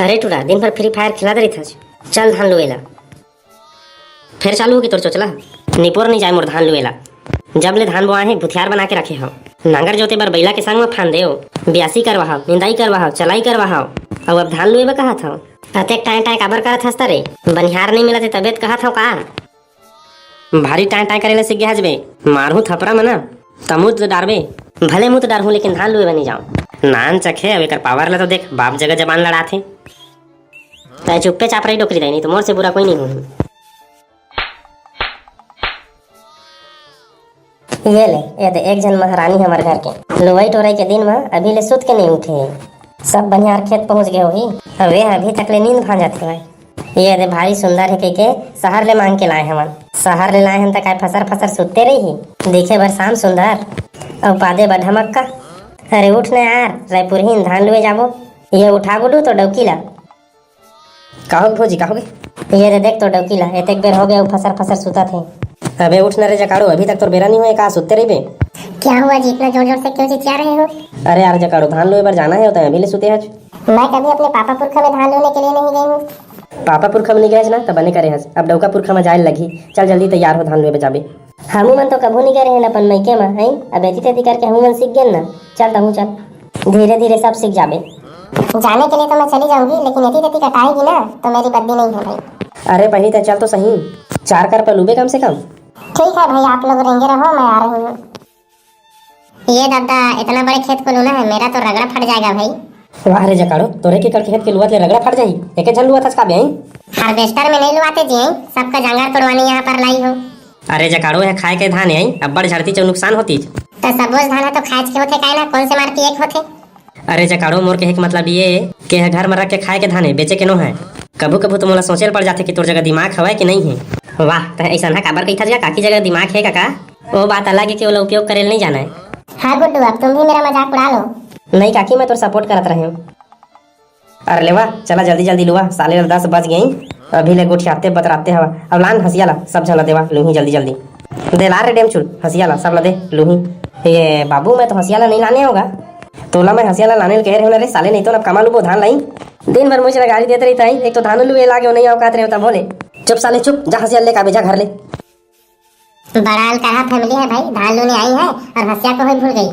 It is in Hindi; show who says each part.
Speaker 1: अरे टूरा दिन भर फ्री फायर खिला रही था। चल धान लुएला। फिर चालू होगी तोर चोचला। निपोर नहीं जाए मोर धान लुएला। जब ले धान बोआ है भुथियार बना के रखे हो। नांगर जोते बर बैला के संग में फान दे ब्यासी करवाओ, निंदाई करवाओ, चलाई करवाओ। और अब धान लुए कहा था अतेक टाइ टाइ काबर करत हस रे? बनिहार नहीं मिलत तबियत कहा था का? भारी टाइ टाइ करेला सीख गया बे। मारू थपरा मना तमुत डारबे। भले मुँह तो डार हूँ लेकिन धान लुए बनी जाऊँ। नान चखे अब एक पावर ला तो देख बाप जगह जबान लड़ाथे। तय चुप्पे चाप रही डोकरी नहीं तो मोर से बुरा कोई नहीं हूँ। ये ले ये तो एक जन महारानी हमारे घर के लुवई टोराई के दिन में अभी ले सुत के नहीं उठे। सब बनिहार खेत पहुंच गए होगी। वे अभी तक ले नींद भाग जाते हुए। ये दे भारी सुंदर है के शहर ले मांग के लाए हमन। शहर ले लाए हम तक फसर फसर सुते रही देखे बर शाम सुंदर और पादे बर ढमक्का। अरे उठ न यार रायपुर ही धान लुए जाबो। ये उठा गुडू तो डौकीला कहोगे भोजी कहोगे। ये देख तो डौकीला एतेक बेर हो गया फसर फसर सुता थे। अबे उठ न रे जकाड़ो अभी तक तो बेरा नहीं हुए कहा सुते रही बे।
Speaker 2: क्या हुआ जी इतना जोर जोर से क्यों चिल्ला रहे हो?
Speaker 1: अरे यार जकाड़ो धान लुए बर जाना है होता है अभी ले सुते आज।
Speaker 2: मैं कभी अपने पापा पुरखा में धान लूने के लिए नहीं गई हूँ।
Speaker 1: पापा पुरखा में नहीं गए ना तब बने करे हस। अब डौका पुरखा में जाए लगी। चल जल्दी तैयार हो धान लुए जाबे। हमू मन तो कभू नहीं करे अपन मैके में है। अब एती तेती करके हमू मन सीख गए ना। चल तहू चल धीरे धीरे सब सीख जाबे।
Speaker 2: जाने के लिए तो मैं चली जाऊंगी लेकिन एती तेती कटाएगी ना तो मेरी बद्दी नहीं हो गई।
Speaker 1: अरे पहली तो चल तो सही 4 कर पर लुबे कम से कम।
Speaker 2: ठीक है भाई आप लोग रेंगे रहो मैं आ रही हूँ। ये दादा इतना बड़े खेत को लूना है मेरा तो रगड़ा फट जाएगा भाई।
Speaker 1: वाह रे जकाड़ो तोरे के कर खेत के लुआ ले रगड़ा फट जाई। एके झन लुआ था का बे।
Speaker 2: हार्वेस्टर में नहीं लुआते जी सबका जंगार तोड़वाने यहाँ पर लाई हो।
Speaker 1: अरे जकाड़ो है खाए के धान है अब बड़ झड़ती चो नुकसान होती।
Speaker 2: तो सबोज धान तो खाए के होते काहे ना कौन से मार के एक होते।
Speaker 1: अरे जकाड़ो मोर के एक मतलब ये के है घर में रख के खाए के धान है बेचे के नो है। कभू कभू तो मोला सोचे पड़ जाते कि तोर जगह दिमाग हवा कि नहीं है। वाह तो ऐसा ना काबर कही था काकी जगह दिमाग है काका। वो बात अलग है कि वो उपयोग करे नहीं जाना है।
Speaker 2: हाँ गुड्डू अब तुम भी मेरा मजाक उड़ा लो।
Speaker 1: नहीं काकी मैं तो सपोर्ट करत रहे हूँ। अरे लेवा चला जल्दी जल्दी लुआ साले 10 बज गई। अभी ले गुठियाते बतराते हवा अब लान हंसियाला सब झला देवा लूही जल्दी जल्दी दे ला रे डेम चुल हंसियाला सब ला दे लूही। ये बाबू मैं तो हंसियाला नहीं लाने होगा तोला मैं हंसियाला लाने कह रहे हो रे साले नहीं तो अब कमा लुबो धान लाई। दिन भर मुझे गाड़ी देते रही था एक तो धान लुए लागे नहीं औकात रहे होता बोले चुप साले चुप जा हंसियाल ले का बेजा घर ले।
Speaker 2: बड़ा अलकाहा फैमिली है भाई धान लूने आई है और हंसिया को ही भूल गई।